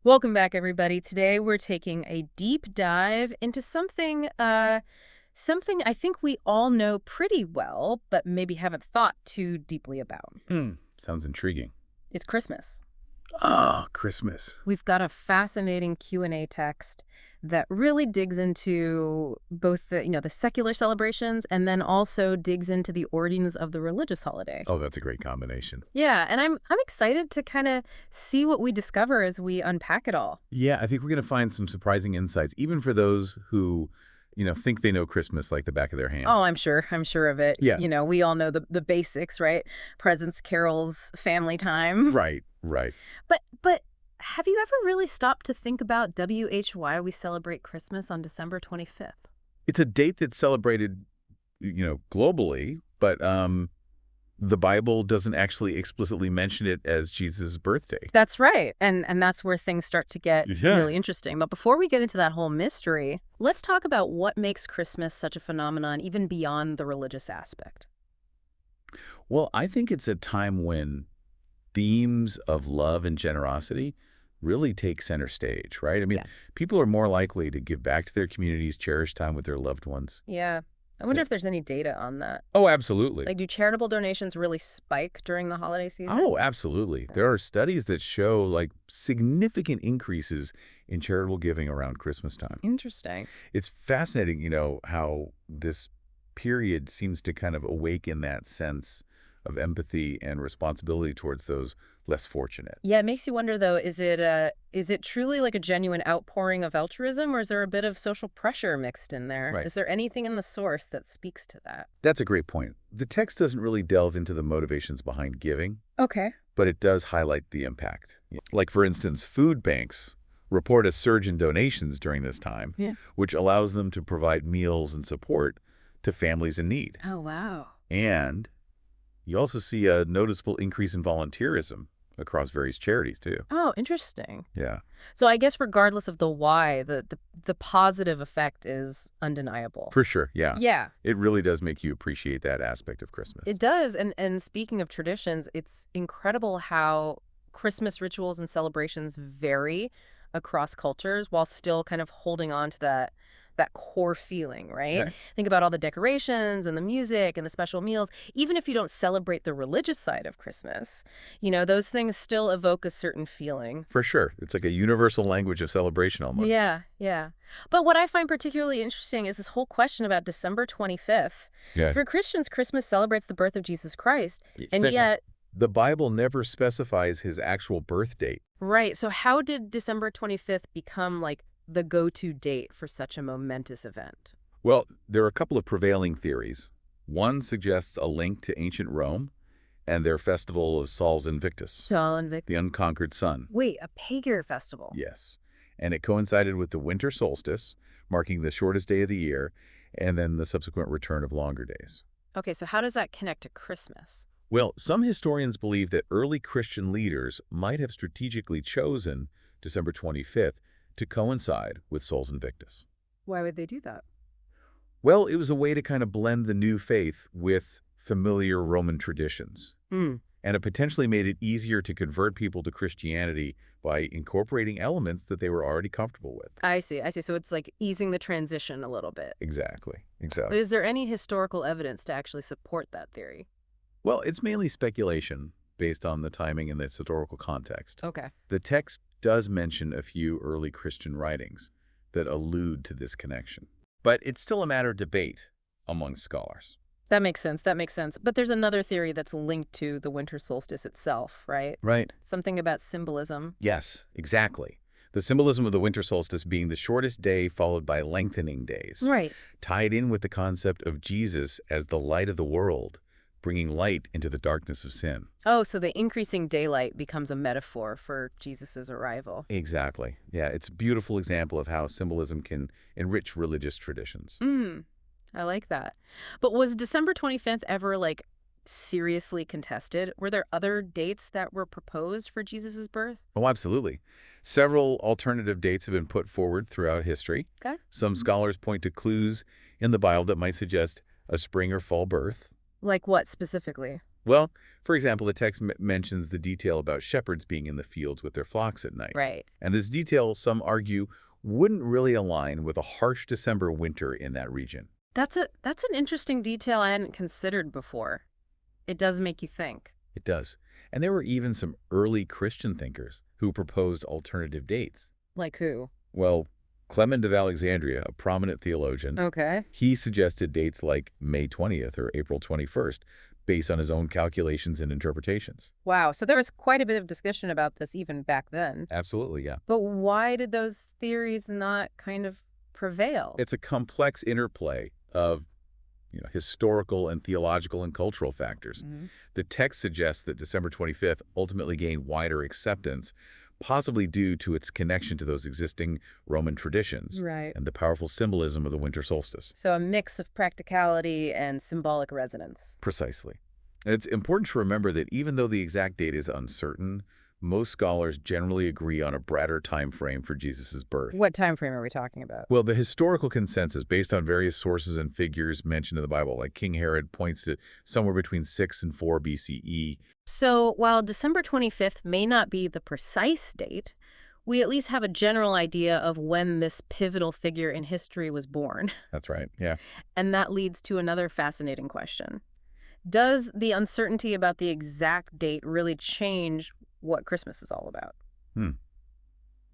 Welcome back, everybody. Today we're taking a deep dive into something I think we all know pretty well, but maybe haven't thought too deeply about. Sounds intriguing. It's Christmas. Christmas. We've got a fascinating Q&A text that really digs into both the secular celebrations and then also digs into the origins of the religious holiday. Oh, that's a great combination. Yeah, and I'm excited to kind of see what we discover as we unpack it all. Yeah, I think we're going to find some surprising insights, even for those who, think they know Christmas like the back of their hand. Oh, I'm sure. I'm sure of it. Yeah. We all know the basics, right? Presents, carols, family time. Right, right. But have you ever really stopped to think about why we celebrate Christmas on December 25th? It's a date that's celebrated, globally, but the Bible doesn't actually explicitly mention it as Jesus' birthday. That's right. And that's where things start to get Yeah. really interesting. But before we get into that whole mystery, let's talk about what makes Christmas such a phenomenon even beyond the religious aspect. Well, I think it's a time when themes of love and generosity really take center stage, right? I mean, Yeah. people are more likely to give back to their communities, cherish time with their loved ones. Yeah. I wonder Yeah. if there's any data on that. Oh, absolutely. Like, do charitable donations really spike during the holiday season? Oh, absolutely. There are studies that show significant increases in charitable giving around Christmas time. Interesting. It's fascinating, how this period seems to kind of awaken that sense of empathy and responsibility towards those less fortunate. Yeah, it makes you wonder though, is it truly like a genuine outpouring of altruism, or is there a bit of social pressure mixed in there? Right. Is there anything in the source that speaks to that? That's a great point. The text doesn't really delve into the motivations behind giving, Okay. but it does highlight the impact. Like, for instance, food banks report a surge in donations during this time, Yeah. which allows them to provide meals and support to families in need. Oh, wow. And you also see a noticeable increase in volunteerism across various charities, too. Oh, interesting. Yeah, So I guess regardless of the why, the positive effect is undeniable. for sure. Yeah. Yeah, It really does make you appreciate that aspect of Christmas. it does. And speaking of traditions, it's incredible how Christmas rituals and celebrations vary across cultures while still kind of holding on to that core feeling, right? Okay. Think about all the decorations and the music and the special meals. Even if you don't celebrate the religious side of Christmas, those things still evoke a certain feeling. For sure. It's like a universal language of celebration almost. Yeah, yeah. But what I find particularly interesting is this whole question about December 25th. Yeah. For Christians, Christmas celebrates the birth of Jesus Christ, and Second, yet, the Bible never specifies his actual birth date. right, so how did December 25th become like the go-to date for such a momentous event? Well, there are a couple of prevailing theories. One suggests a link to ancient Rome and their festival of Sol's Invictus, Sol and Vic. the unconquered sun. Wait, a pagan festival? Yes. And it coincided with the winter solstice, marking the shortest day of the year, and then the subsequent return of longer days. Okay, so how does that connect to Christmas? Well, some historians believe that early Christian leaders might have strategically chosen December 25th to coincide with Sol's Invictus. Why would they do that? Well, it was a way to kind of blend the new faith with familiar Roman traditions. Hmm. And it potentially made it easier to convert people to Christianity by incorporating elements that they were already comfortable with. I see. So it's like easing the transition a little bit. Exactly. But Exactly. is there any historical evidence to actually support that theory? Well, it's mainly speculation based on the timing and the historical context. Okay. The text does mention a few early Christian writings that allude to this connection. But it's still a matter of debate among scholars. That makes sense. But there's another theory that's linked to the winter solstice itself, right? Right. Something about symbolism. Yes, exactly. The symbolism of the winter solstice being the shortest day followed by lengthening days, Right. tied in with the concept of Jesus as the light of the world, bringing light into the darkness of sin. Oh, so the increasing daylight becomes a metaphor for Jesus's arrival. Exactly. Yeah, it's a beautiful example of how symbolism can enrich religious traditions. I like that. But was December 25th ever like seriously contested? Were there other dates that were proposed for Jesus's birth? Oh, absolutely. Several alternative dates have been put forward throughout history. Okay. Some scholars point to clues in the Bible that might suggest a spring or fall birth. Like what specifically? Well, for example, the text mentions the detail about shepherds being in the fields with their flocks at night. Right. And this detail, some argue, wouldn't really align with a harsh December winter in that region. That's an interesting detail I hadn't considered before. It does make you think. It does. And there were even some early Christian thinkers who proposed alternative dates. Like who? Well, Clement of Alexandria, a prominent theologian, Okay. he suggested dates like May 20th or April 21st, based on his own calculations and interpretations. Wow. So there was quite a bit of discussion about this even back then. Absolutely, yeah. But why did those theories not kind of prevail? It's a complex interplay of historical and theological and cultural factors. Mhm. The text suggests that December 25th ultimately gained wider acceptance, possibly due to its connection to those existing Roman traditions Right. and the powerful symbolism of the winter solstice. So a mix of practicality and symbolic resonance. Precisely. And it's important to remember that even though the exact date is uncertain, most scholars generally agree on a broader time frame for Jesus' birth. What time frame are we talking about? Well, the historical consensus, based on various sources and figures mentioned in the Bible, like King Herod, points to somewhere between 6 and 4 BCE. So while December 25th may not be the precise date, we at least have a general idea of when this pivotal figure in history was born. That's right, yeah. And that leads to another fascinating question. Does the uncertainty about the exact date really change what Christmas is all about?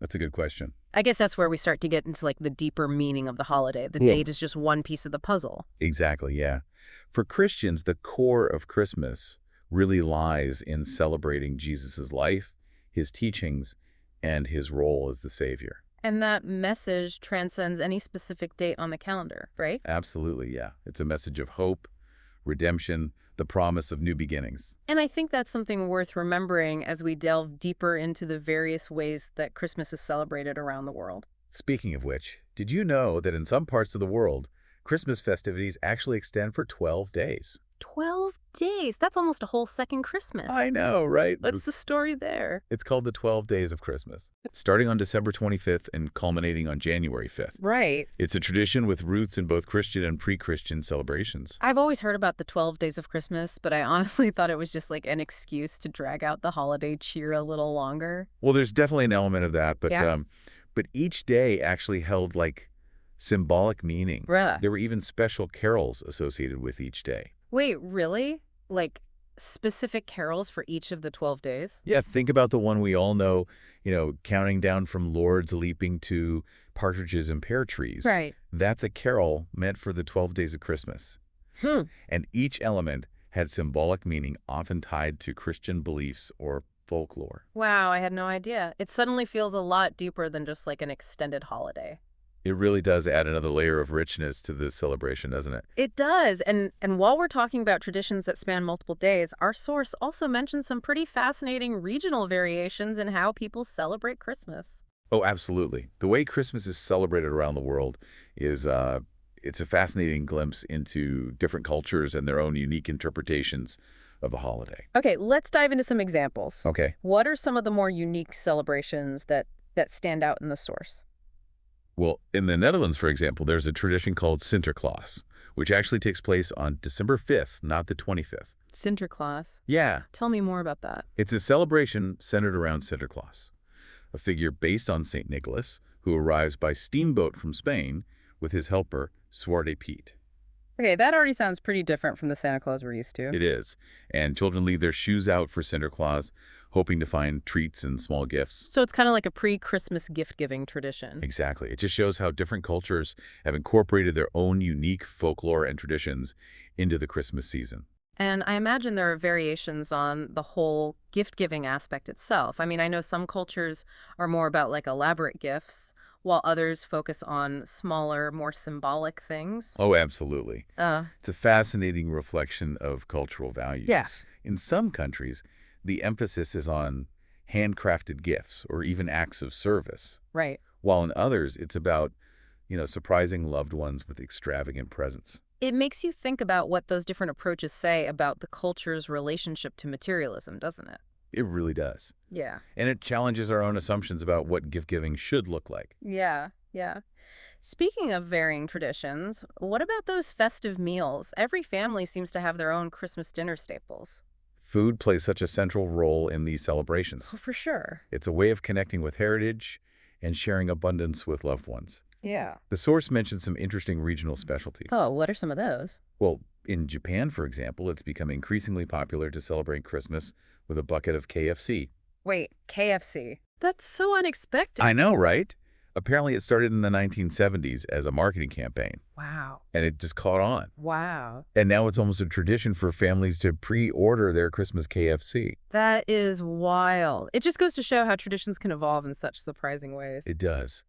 That's a good question. I guess that's where we start to get into like the deeper meaning of the holiday. The Yeah. date is just one piece of the puzzle. Exactly, yeah. For Christians, the core of Christmas really lies in celebrating Jesus' life, his teachings, and his role as the Savior. And that message transcends any specific date on the calendar, right? Absolutely, yeah. It's a message of hope, redemption, the promise of new beginnings. And I think that's something worth remembering as we delve deeper into the various ways that Christmas is celebrated around the world. Speaking of which, did you know that in some parts of the world, Christmas festivities actually extend for 12 days? 12 days. That's almost a whole second Christmas. I know, right? What's the story there? It's called the 12 Days of Christmas, starting on December 25th and culminating on January 5th. Right. It's a tradition with roots in both Christian and pre-Christian celebrations. I've always heard about the 12 days of Christmas, but I honestly thought it was just like an excuse to drag out the holiday cheer a little longer. Well, there's definitely an element of that, but Yeah. but each day actually held like symbolic meaning. Bruh. There were even special carols associated with each day. Wait, really? Like specific carols for each of the 12 days? Yeah, think about the one we all know, counting down from lords leaping to partridges and pear trees. Right. That's a carol meant for the 12 days of Christmas. And each element had symbolic meaning often tied to Christian beliefs or folklore. Wow, I had no idea. It suddenly feels a lot deeper than just like an extended holiday. It really does add another layer of richness to this celebration, doesn't it? It does. And while we're talking about traditions that span multiple days, our source also mentions some pretty fascinating regional variations in how people celebrate Christmas. Oh, absolutely. The way Christmas is celebrated around the world is it's a fascinating glimpse into different cultures and their own unique interpretations of the holiday. Okay, let's dive into some examples. Okay. What are some of the more unique celebrations that stand out in the source? Well, in the Netherlands, for example, there's a tradition called Sinterklaas, which actually takes place on December 5th, not the 25th. Sinterklaas. Yeah, Tell me more about that. it's a celebration centered around Sinterklaas, a figure based on St. Nicholas, who arrives by steamboat from Spain with his helper, Zwarte Piet. Okay, that already sounds pretty different from the Santa Claus we're used to. It is. And children leave their shoes out for Sinterklaas, hoping to find treats and small gifts. So it's kind of like a pre-Christmas gift-giving tradition. Exactly. It just shows how different cultures have incorporated their own unique folklore and traditions into the Christmas season. And I imagine there are variations on the whole gift-giving aspect itself. I mean, I know some cultures are more about like elaborate gifts, while others focus on smaller, more symbolic things. Oh, absolutely. Uh, It's a fascinating reflection of cultural values. Yeah. In some countries, the emphasis is on handcrafted gifts or even acts of service, right. while in others, it's about, surprising loved ones with extravagant presents. It makes you think about what those different approaches say about the culture's relationship to materialism, doesn't it? It really does. Yeah. And it challenges our own assumptions about what gift-giving should look like. Yeah. Speaking of varying traditions, what about those festive meals? Every family seems to have their own Christmas dinner staples. Food plays such a central role in these celebrations. Oh, for sure. It's a way of connecting with heritage and sharing abundance with loved ones. Yeah. The source mentioned some interesting regional specialties. Oh, what are some of those? Well, in Japan, for example, it's become increasingly popular to celebrate Christmas with a bucket of KFC. Wait, KFC. That's so unexpected. I know, right? Apparently, it started in the 1970s as a marketing campaign, Wow. and it just caught on. Wow. And now it's almost a tradition for families to pre-order their Christmas KFC. That is wild. It just goes to show how traditions can evolve in such surprising ways. It does.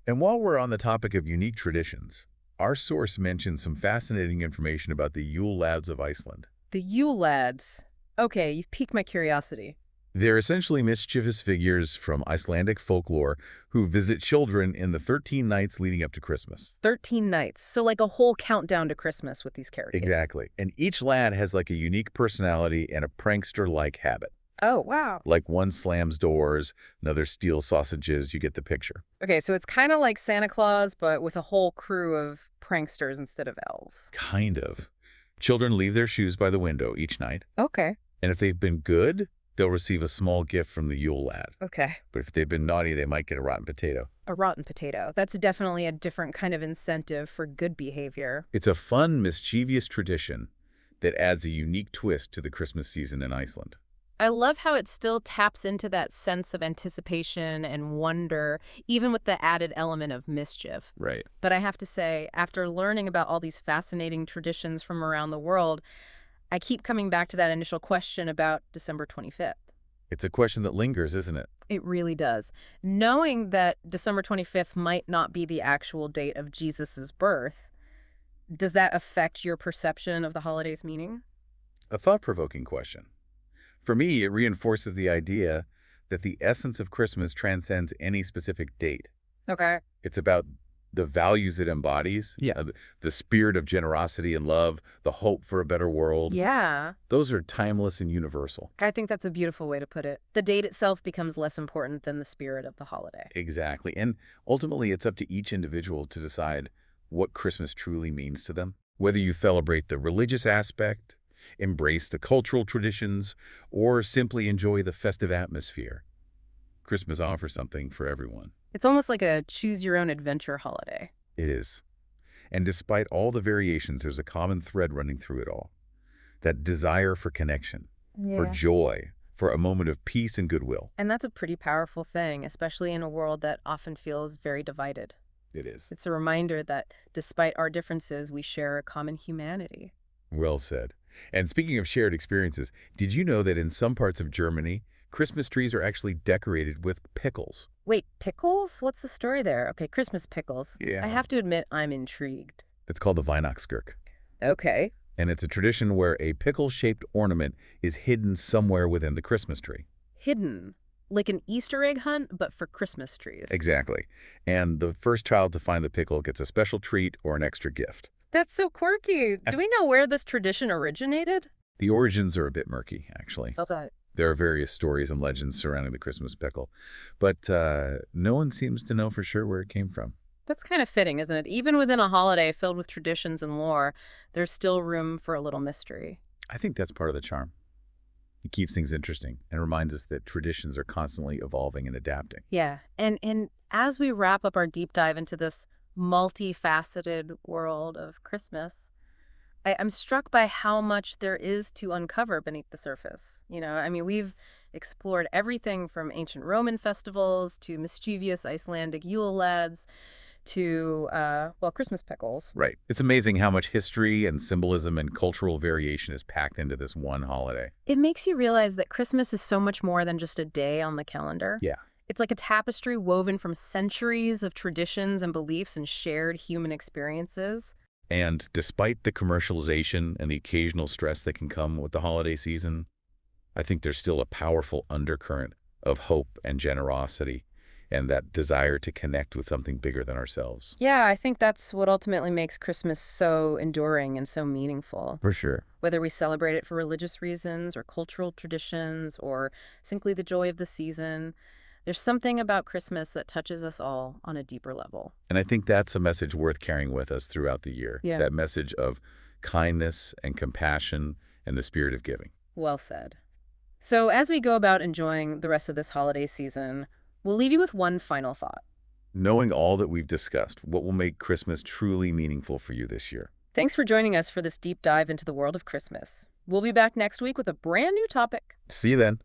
And while we're on the topic of unique traditions, our source mentions some fascinating information about the Yule Lads of Iceland. The Yule Lads. Okay, you've piqued my curiosity. They're essentially mischievous figures from Icelandic folklore who visit children in the 13 nights leading up to Christmas. 13 nights. So like a whole countdown to Christmas with these characters. Exactly. And each lad has like a unique personality and a prankster-like habit. Oh, wow. Like one slams doors, another steals sausages. You get the picture. Okay, so it's kind of like Santa Claus, but with a whole crew of pranksters instead of elves. Kind of. Children leave their shoes by the window each night. Okay. And if they've been good, they'll receive a small gift from the Yule Lad. Okay. But if they've been naughty, they might get a rotten potato. A rotten potato. That's definitely a different kind of incentive for good behavior. It's a fun, mischievous tradition that adds a unique twist to the Christmas season in Iceland. I love how it still taps into that sense of anticipation and wonder, even with the added element of mischief. Right. But I have to say, after learning about all these fascinating traditions from around the world, I keep coming back to that initial question about December 25th. It's a question that lingers, isn't it? It really does. Knowing that December 25th might not be the actual date of Jesus's birth, does that affect your perception of the holiday's meaning? A thought-provoking question. For me, it reinforces the idea that the essence of Christmas transcends any specific date. Okay. It's about the values it embodies, the spirit of generosity and love, the hope for a better world. Yeah. Those are timeless and universal. I think that's a beautiful way to put it. The date itself becomes less important than the spirit of the holiday. Exactly. And ultimately, it's up to each individual to decide what Christmas truly means to them. Whether you celebrate the religious aspect, embrace the cultural traditions, or simply enjoy the festive atmosphere, Christmas offers something for everyone. It's almost like a choose-your-own-adventure holiday. It is. And despite all the variations, there's a common thread running through it all. That desire for connection, for joy, for a moment of peace and goodwill. And that's a pretty powerful thing, especially in a world that often feels very divided. It is. It's a reminder that despite our differences, we share a common humanity. Well said. And speaking of shared experiences, did you know that in some parts of Germany, Christmas trees are actually decorated with pickles? Wait, pickles? What's the story there? Okay, Christmas pickles. Yeah. I have to admit, I'm intrigued. It's called the Weihnachtskirk. Okay. And it's a tradition where a pickle-shaped ornament is hidden somewhere within the Christmas tree. Hidden. Like an Easter egg hunt, but for Christmas trees. Exactly. And the first child to find the pickle gets a special treat or an extra gift. That's so quirky. Do we know where this tradition originated? The origins are a bit murky, actually. Okay. There are various stories and legends surrounding the Christmas pickle, but no one seems to know for sure where it came from. That's kind of fitting, isn't it? Even within a holiday filled with traditions and lore, there's still room for a little mystery. I think that's part of the charm. It keeps things interesting and reminds us that traditions are constantly evolving and adapting. Yeah. And as we wrap up our deep dive into this multifaceted world of Christmas, I'm struck by how much there is to uncover beneath the surface. You know, I mean, we've explored everything from ancient Roman festivals to mischievous Icelandic Yule lads to, Christmas pickles. Right. It's amazing how much history and symbolism and cultural variation is packed into this one holiday. It makes you realize that Christmas is so much more than just a day on the calendar. Yeah. It's like a tapestry woven from centuries of traditions and beliefs and shared human experiences. And despite the commercialization and the occasional stress that can come with the holiday season, I think there's still a powerful undercurrent of hope and generosity and that desire to connect with something bigger than ourselves. Yeah, I think that's what ultimately makes Christmas so enduring and so meaningful. For sure. Whether we celebrate it for religious reasons or cultural traditions or simply the joy of the season, there's something about Christmas that touches us all on a deeper level. And I think that's a message worth carrying with us throughout the year. Yeah. That message of kindness and compassion and the spirit of giving. Well said. So, as we go about enjoying the rest of this holiday season, we'll leave you with one final thought. Knowing all that we've discussed, what will make Christmas truly meaningful for you this year? Thanks for joining us for this deep dive into the world of Christmas. We'll be back next week with a brand new topic. See you then.